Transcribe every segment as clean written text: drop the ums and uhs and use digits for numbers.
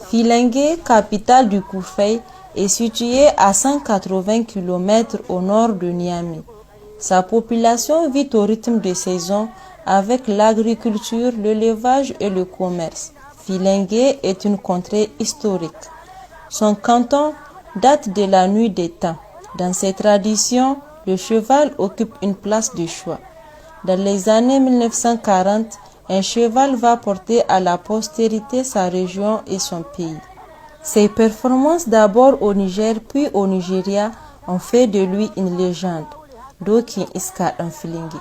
Filengue, capitale du Koufei, est située à 180 km au nord de Niamey. Sa population vit au rythme de saison avec l'agriculture, l'élevage et le commerce. Filengue est une contrée historique. Son canton date de la nuit des temps. Dans ces traditions, le cheval occupe une place de choix. Dans les années 1940, un cheval va porter à la postérité sa région et son pays. Ses performances d'abord au Niger puis au Nigeria ont fait de lui une légende. Dokin iska ɗan Filinge.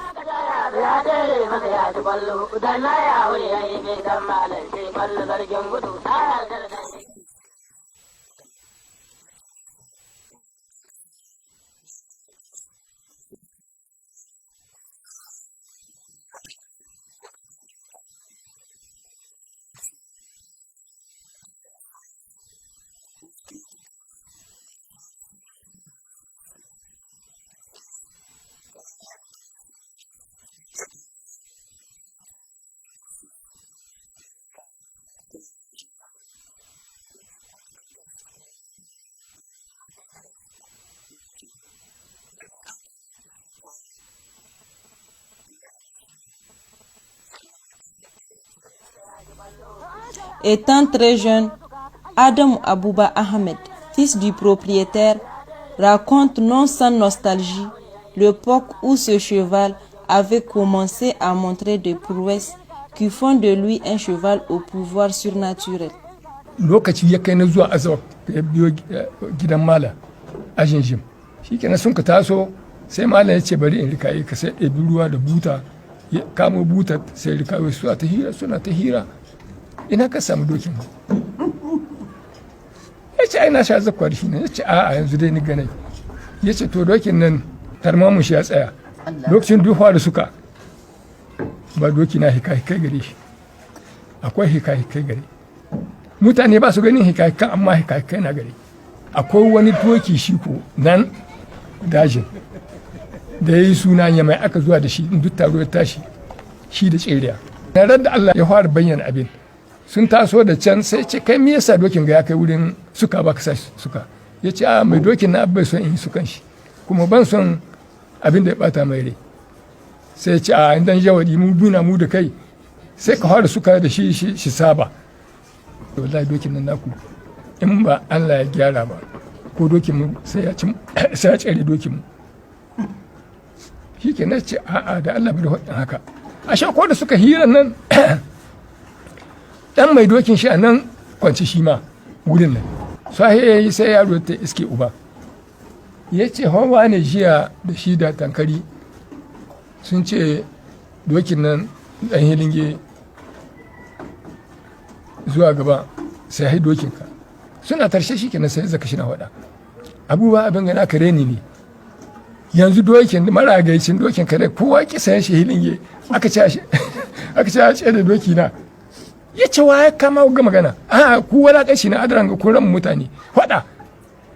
Étant très jeune, Adam Abouba Ahmed, fils du propriétaire, raconte non sans nostalgie l'époque où ce cheval avait commencé à montrer des prouesses qui font de lui un cheval au pouvoir surnaturel. Lokaci ya kai na zuwa Azawak ya biyo gidan Mala a Jinjim. Shi kenan sun ka taso sai Mala ya ce bari in rikaye ka sai ɗebi ruwa da buta ya kamo buta sai rikaye suna ta hira. Ina ka samu dokin ya ce ai na sha zakwa da shi ne ya ce a'a yanzu dai ni ganai ya ce to dokin nan tarmamun shi ya tsaya lokacin duhuwa da suka ba doki na hika-hikai gare shi akwai hika-hikai gare mutane ba su ganin hika-hikan amma hika-hikai na gare akwai wani doki shi ko nan dajin da ya yi suna ya mai aka zuwa da shi in duk taro ya tashi shi da tseriya na da Allah ya fara bayyana abin sun taso da can sai ce kai me yasa dokin ga ya kai wurin suka ba ka sa suka ya ce a mai dokin na bai son in yi sukan shi kuma ban son abin da ya bata mai rai sai ce a indan jawadi mu duna mu da kai sai ka fara suka da shi saba wallahi dokin nan naku in ba Allah ya gyara ba ko dokin mu sai ya tsere dokin mu shi ke na ce a'a da Allah bai da haka a sha ko da suka hira nan dan mai dokin shi a nan kwanci shi ma wurin nan sai sai yaro ta iske uba ya ce hawa ne jiya da shi da tankari sun ce dokin nan dan hilinge zuwa gaba sai hai dokinka suna tarshe shi kenan sai zaka shi na wada abubuwa abin gana ka reni ne yanzu dokin maragaicin dokin ka da kowa ki sayan shi hilinge aka ce a ce da doki na ya ce wa ya kama ga magana a ku walaƙaci na adaran ga kuran mutane faɗa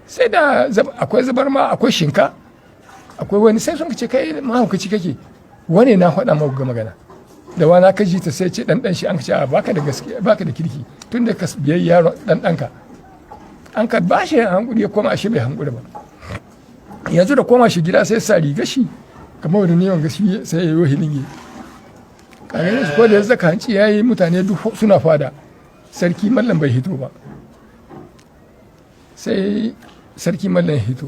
sai da akwai zubar ma akwai shinka akwai wani sai sun ce kai mahaukaci kake wani na faɗa ma ga magana da wani aka ji ta sai ce ɗanɗan shi an ce a baka da gaskiya baka da kirki tun da ka biyayya yaro ɗanɗanka an ka ba shi hankuri ya koma ashe bai hankuri ba yanzu da koma shi gida sai sa riga shi kamar wani neman gashi sai ya yi hilinge kanin su ko da ya zaka hanci ya yi mutane duk suna fada sarki mallam bai hito ba sai sarki mallam ya hito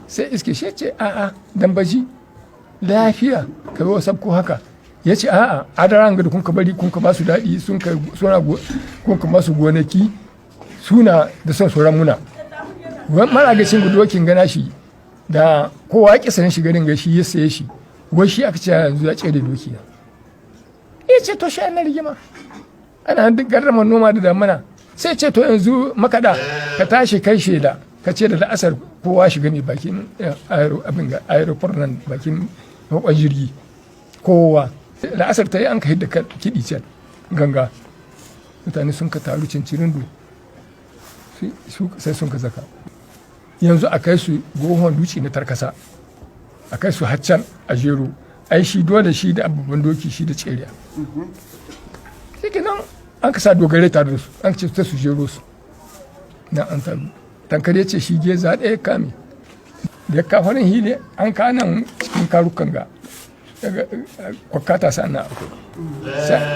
sai iske shi ce a'a dambaji lafiya ka yi wasab ko haka ya ce a'a adaran ga da kun ka bari kun ka masu daɗi kun ka masu gonaki suna da son sauran muna mara gashin dokin gana shi da kowa ya sanin shi garin gashi ya saye shi wai shi aka ce yanzu ya tsere doki na ya ce to shi ana rigima ana duk garrama noma da damana sai ce to yanzu makaɗa ka tashi kai shela ka ce da la'asar kowa shiga ne bakin aeroport nan bakin makon jirgi kowa la'asar ta yi an ka hidda kiɗi can ganga mutane sun ka taru cincirin sai sun ka zaka yanzu a kai su gohon duci na tarkasa a kai su haccan a jero ai shi dole shi da abubuwan doki shi da tseriya shi nan an ka sa dogare tare da su an ce ta su jero su na an taru tankar ya ce shi geza ɗaya kame da ya kafarin hili an ka nan cikin karukan ga kwakkata sa na akwai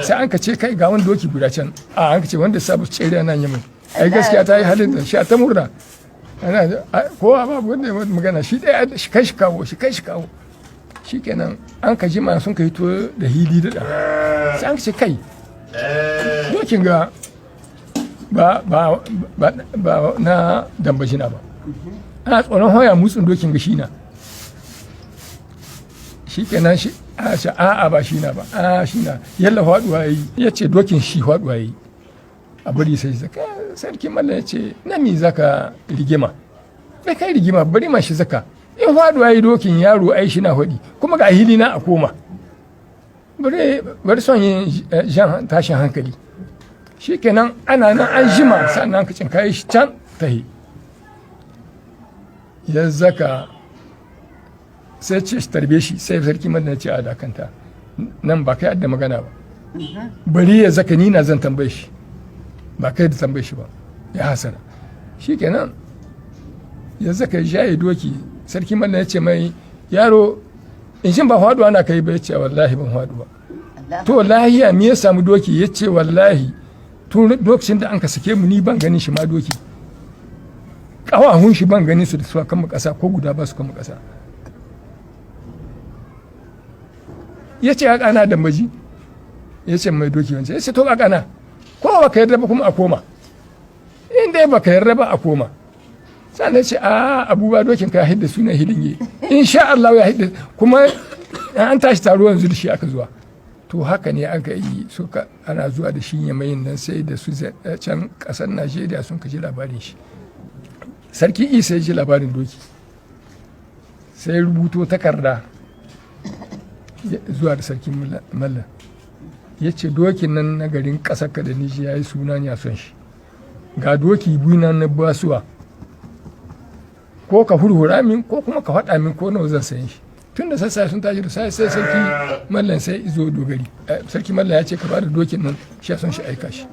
sai an ka ce kai ga wani doki guda can an ka ce wanda sabu tseriya nan yamin ai gaskiya ta yi halin da shi a ta murna kowa babu wanda ya magana shi ɗaya shi kai shi kawo shi kenan an ka jima sun ka hito da hili da sai an ka ce kai dokin ga ba na dambajina ba ana tsoron hoya mutsun dokin ga shi na shi kenan shi a ce a'a ba shi na ba shi na yalla faduwa yayi ya ce dokin shi faduwa yayi a bari sai zaka sarki mallan ya ce na mi zaka rigima bai kai rigima bari ma shi zaka in faduwa yayi dokin yaro ai shi na hudi kuma ga hili na a koma bari son yin jan tashin hankali shi kenan ana nan an jima sannan ka cinkaye shi can tahi ya zaka sai ce shi tarbe shi sai sarki mallan ya ce a dakanta nan ba kai adda magana ba bari ya zaka ni na zan tambaye shi ba kai da tambaye shi ba ya hasara shi kenan ya zaka jaye doki sarki mallan ya ce mai yaro in shin ba faduwa na kai ba ya ce wallahi ban faduwa to wallahi ya me ya samu doki ya ce wallahi tun lokacin da an ka sake mu ni ban ganin shi ma doki ƙawahun shi ban ganin su da su kan ƙasa ko guda ba su kan ƙasa ya ce a ƙana da maji ya ce mai doki wancan ya ce to a ƙana ko ba ka yarda ba kuma a koma in dai ba ka yarda ba a koma sannan ce a abubuwa dokin ka ya hidda sunan hilinge insha Allah ya hidda kuma an tashi taro yanzu da shi aka zuwa to haka ne aka yi suka ana zuwa da shi yamayin nan sai da su can kasar Najeriya sun ka ji labarin shi sarki Isa ya ji labarin doki sai rubuto takarda zuwa da sarki mallan ya ce dokin nan na garin ƙasar ka da nishi ya yi suna ya son shi ga doki biyu na basuwa ko ka hurhura min ko kuma ka faɗa min ko nawa zan sayan shi tun da sassa sun tashi da sai sarki mallan sai izo dogari sarki mallan ya ce ka bada dokin nan shi ya son shi aika shi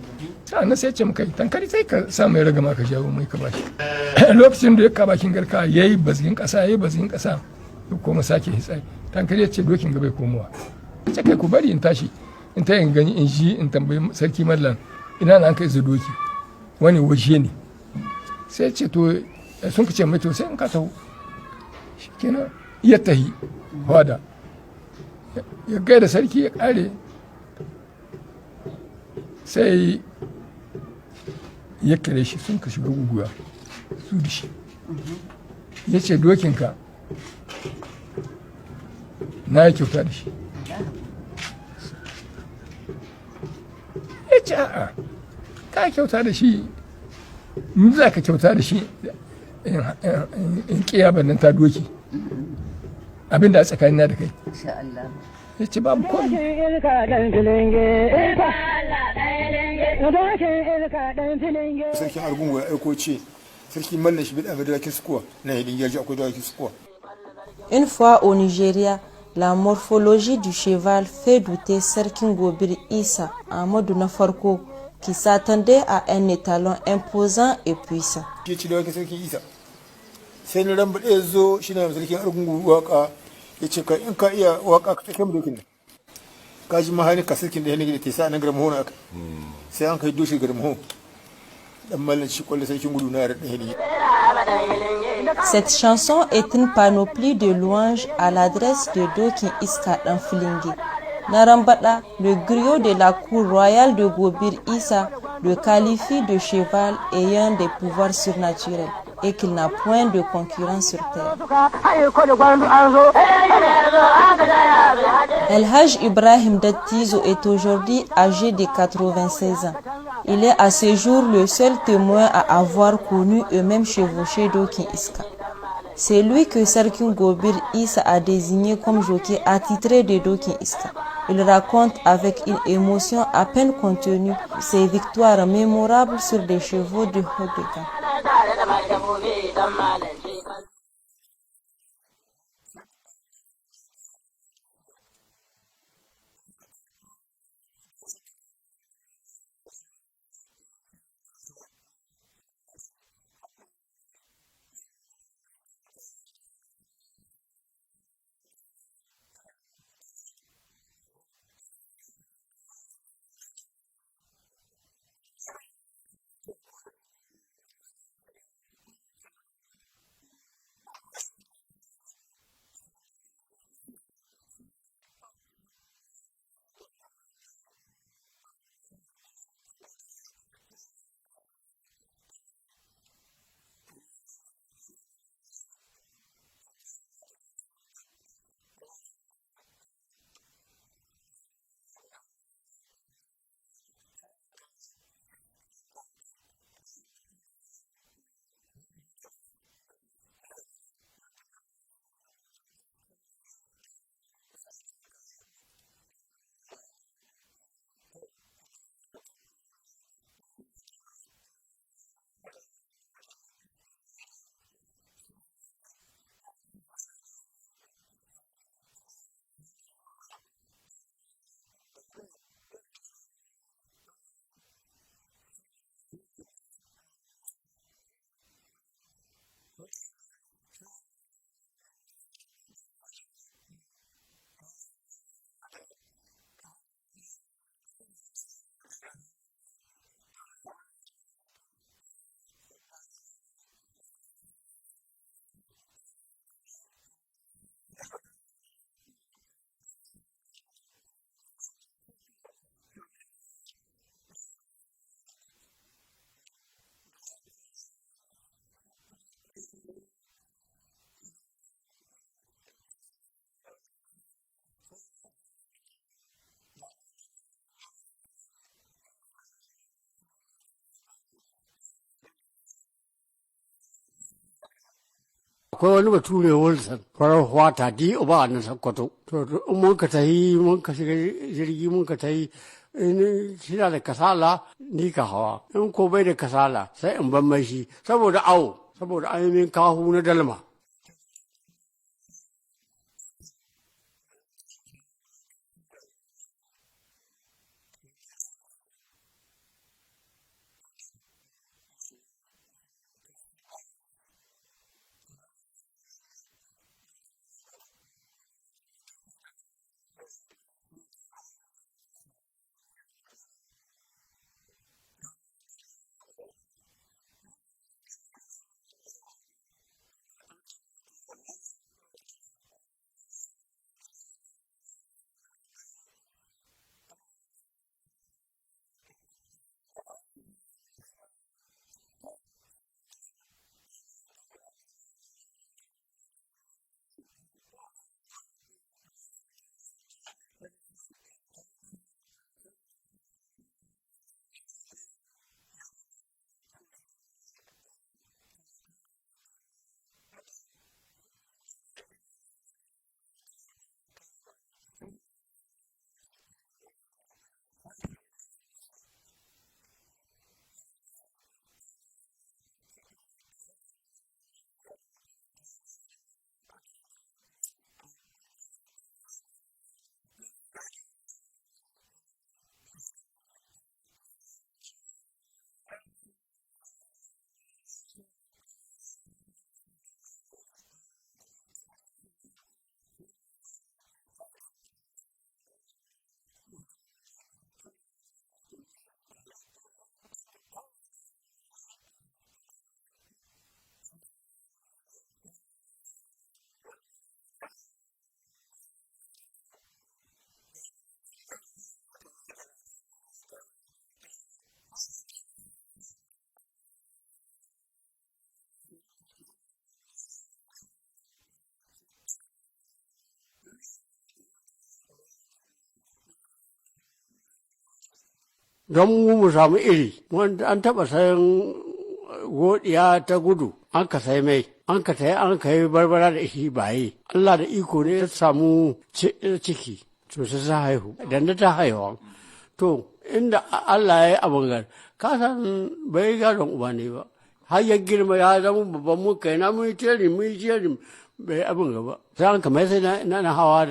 sa'annan sai ya ce maka tankari sai ka sa mai ragama ka jawo mai ka bashi lokacin da ya ka bakin garka yayi bazgin ƙasa ya koma sake hitsari tankari ya ce dokin ga bai komowa ce kai ku bari in tashi in ta yin gani in ji in tambayi sarki mallan ina na an kai doki wani waje ne sai ce to sun ka ce mai to sai in ka taho kenan ya tahi wada ya gaida sarki ya kare sai ya kare shi sun ka shiga guguwa su da shi ya ce dokinka na yi kyauta da shi ya ce a'a ka kyauta da shi in za ka kyauta da shi in kiyaban nan ta doki abinda a tsakanina da kai ya ce babu komi sarkin argungu ya aiko ce sarki mallan shi bida da kiskuwa na hidin yarji akwai da kiskuwa. Une fois au Nigeria, la morphologie du cheval fait douter Serkin Gobir Issa en mode Nafarko qui s'attendait à un étalon imposant et puissant. Sai na ramba ɗaya zo shi na sarkin argungu waka ya ce ka in ka iya waka ka kai mu dokin nan ka ji mahani ka sarkin da ya nake da tesa nan garmaho na aka sai an kai doshi garmaho dan mallan shi kwalle sarkin gudu na da ɗaya. Cette chanson est une panoplie de louanges à l'adresse de Dokin Iska Dan Filingue. Narambada, le griot de la cour royale de Gobir Issa, le qualifie de cheval ayant des pouvoirs surnaturels et qu'il n'a point de concurrent sur terre. El Haj Ibrahim Dattizo est aujourd'hui âgé de 96 ans. Il est à ce jour le seul témoin à avoir connu et même chevauché Dokin Iska. C'est lui que Serkin Gobir Issa a désigné comme jockey attitré de Dokin Iska. Il raconte avec une émotion à peine contenue ses victoires mémorables sur des chevaux de haut de gamme. Akwai wani bature Wilson farar hwata di uba na Sokoto. To mun ka tayi mun ka shiga jirgi mun ka tayi shina da kasala ni ka hawa. In ko bai da kasala sai in ban mai shi saboda awo saboda an yi min kahu na dalma. Don mu samu iri wanda an taɓa sayan godiya ta gudu an ka sai mai an ka tayi an ka yi barbara da shi baye Allah da iko ne ya samu ciki to sai ta haihu idan da ta haihuwa to inda Allah ya abin gar ka san bai gadon uba ne ba har ya girma ya zama babban mu kai na mun teri bai abin gaba sai an kamar sai na hawa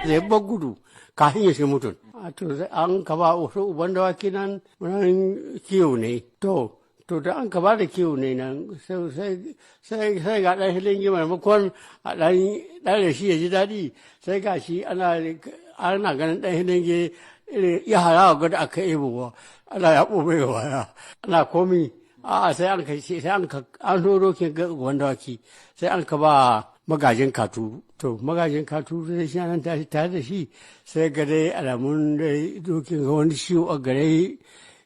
zai ba gudu kafin ya shi mutum to an kaba wasu uban dawaki nan kiwo ne to da an kaba da kiwo ne nan sai ga ɗan hilingi maimakon a ɗan da shi ya ji daɗi sai ga shi ana ganin ɗan hilingi ya harawa gada aka ebowa ana ya ɓobe ga baya ana komi sai an kai sai an horo ke wanda waki sai an ka ba magajin katu to magajin katu da shi nan tare da shi sai ga dai alamun da dokin ga wani ciwo a gare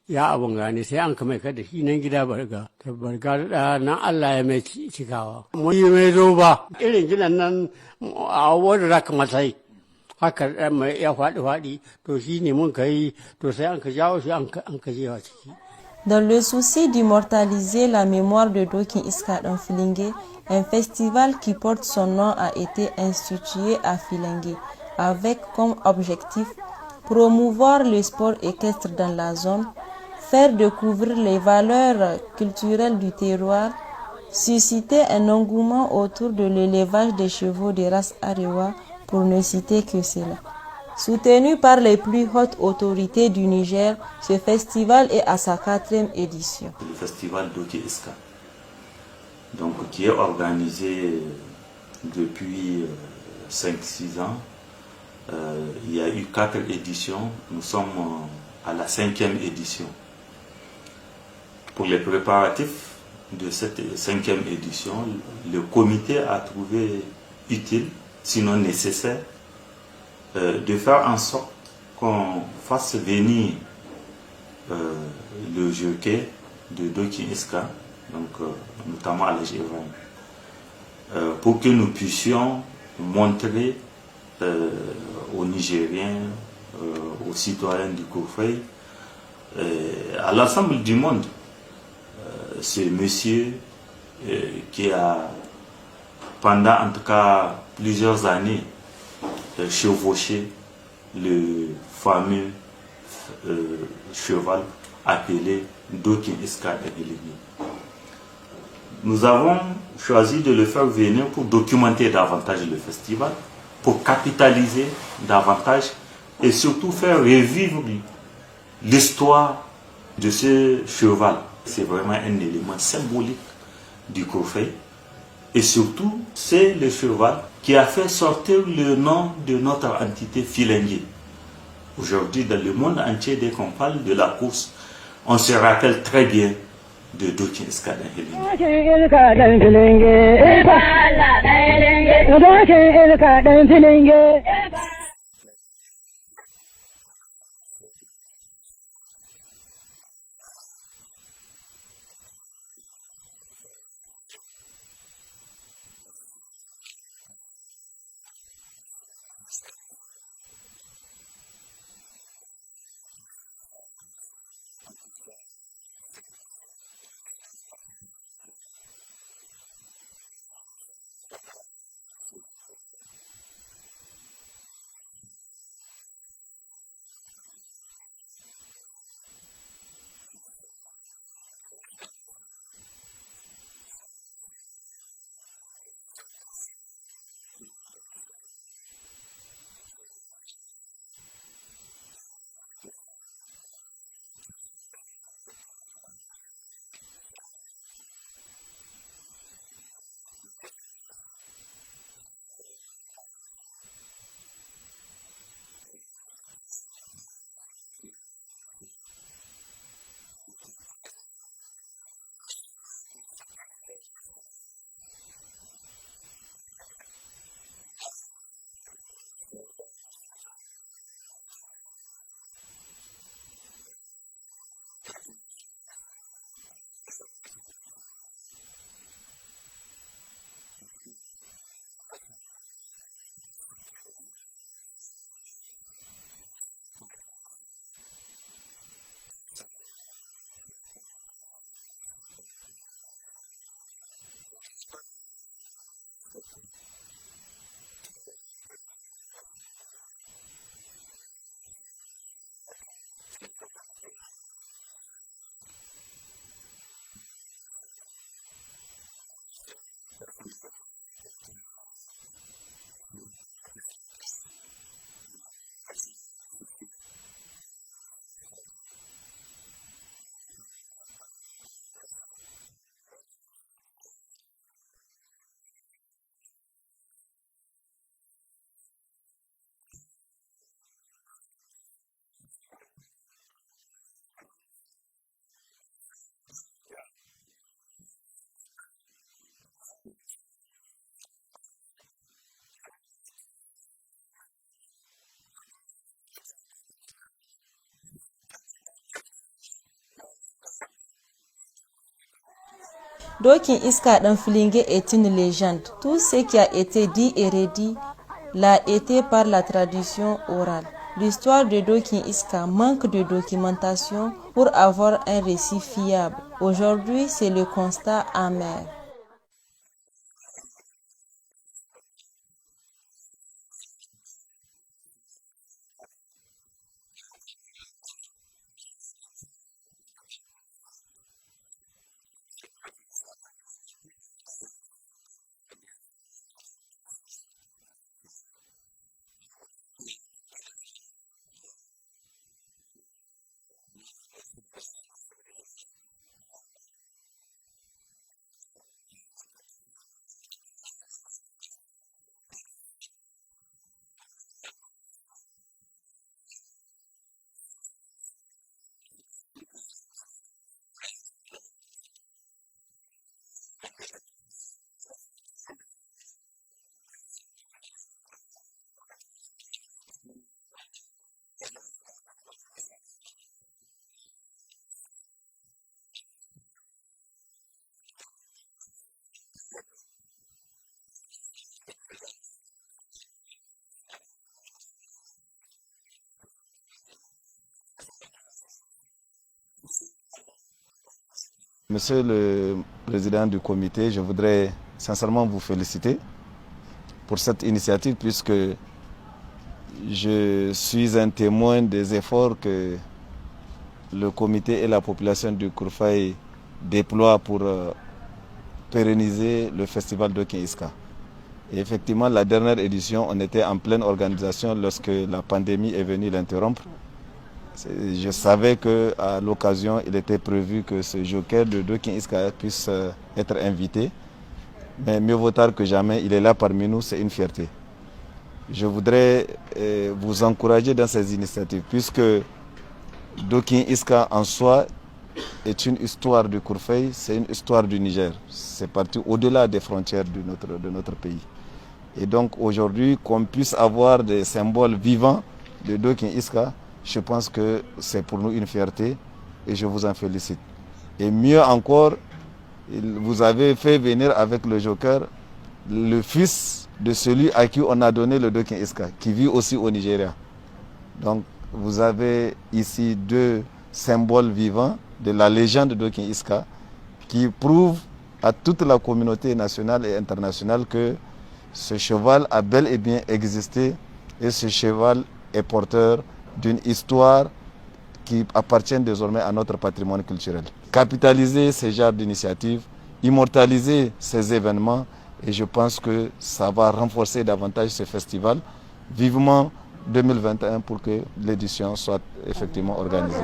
ya abun gane sai an kama da shi nan gida barga da nan Allah ya mai cikawa mun yi mai zo ba irin gidan nan a wanda za ka matsayi haka mai ya faɗi to shi ne mun kai to sai an ka jawo shi an ka jewa ciki. Dans le souci d'immortaliser la mémoire de Dokin Iska Dan Filingue, un festival qui porte son nom a été institué à Filingue avec comme objectif promouvoir le sport équestre dans la zone, faire découvrir les valeurs culturelles du terroir, susciter un engouement autour de l'élevage des chevaux de race Arewa, pour ne citer que cela. Soutenu par les plus hautes autorités du Niger, ce festival est à sa 4e édition. Le festival Dokin Iska, donc, qui est organisé depuis 5-6 ans. Il y a eu 4 éditions, nous sommes à la 5e édition. Pour les préparatifs de cette 5e édition, le comité a trouvé utile, sinon nécessaire, de faire en sorte qu'on fasse venir le jockey de Dokin Iska, donc notamment à l'âge pour que nous puissions montrer aux Nigériens, aux citoyens du Koufei, à l'ensemble du monde, ce monsieur qui a, pendant en tout cas plusieurs années, chevauché le fameux cheval appelé Dokin Iska Egelini. Nous avons choisi de le faire venir pour documenter davantage le festival, pour capitaliser davantage et surtout faire revivre l'histoire de ce cheval. C'est vraiment un élément symbolique du Koufei. Et surtout, c'est le cheval qui a fait sortir le nom de notre entité Filingue. Aujourd'hui, dans le monde entier, dès qu'on parle de la course, on se rappelle très bien de Dokin Iska Dan Filingue. Dokin Iska Dan Filingue est une légende. Tout ce qui a été dit et redit l'a été par la tradition orale. L'histoire de Dokin Iska manque de documentation pour avoir un récit fiable. Aujourd'hui, c'est le constat amer. Monsieur le président du comité, je voudrais sincèrement vous féliciter pour cette initiative puisque je suis un témoin des efforts que le comité et la population du Kourfaï déploient pour pérenniser le festival Dokin Iska. Et effectivement, la dernière édition, on était en pleine organisation lorsque la pandémie est venue l'interrompre. Je savais qu'à l'occasion, il était prévu que ce joker de Dokin Iska puisse être invité. Mais mieux vaut tard que jamais, il est là parmi nous, c'est une fierté. Je voudrais vous encourager dans ces initiatives, puisque Dokin Iska en soi est une histoire du Kourfaï, c'est une histoire du Niger. C'est parti au-delà des frontières de notre pays. Et donc aujourd'hui, qu'on puisse avoir des symboles vivants de Dokin Iska, je pense que c'est pour nous une fierté et je vous en félicite. Et mieux encore, vous avez fait venir avec le joker le fils de celui à qui on a donné le Dokin Iska, qui vit aussi au Nigeria. Donc vous avez ici deux symboles vivants de la légende de Dokin Iska qui prouvent à toute la communauté nationale et internationale que ce cheval a bel et bien existé et ce cheval est porteur d'une histoire qui appartient désormais à notre patrimoine culturel. Capitaliser ces genres d'initiatives, immortaliser ces événements, et je pense que ça va renforcer davantage ce festival. Vivement 2021 pour que l'édition soit effectivement organisée.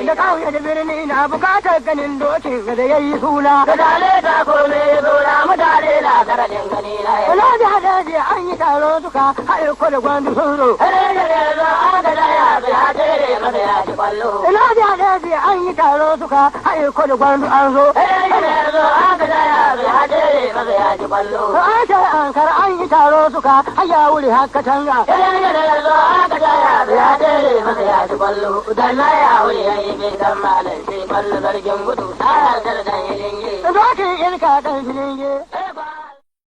da kauye da birni na bukatar ganin dokin da ya yi suna da dale ta kome zura mutane na karadin gani na yi ina da hadaji an yi taro suka haɗe ko da gwandu sun zo ina da yanzu an ga daya bai hatere masa ya ci kwallo ina da hadaji an yi taro suka haɗe ko da gwandu an zo ina da yanzu an ga daya bai hatere masa ya ci kwallo an ta ankar an yi taro suka haya wuri haka tanga ina da yanzu an ga daya bai hatere masa ya ci kwallo dan na ya wuri ya yi bai dan malam sai kwallo zargin gudu ana da dan ilinge dokin ilka dan filinge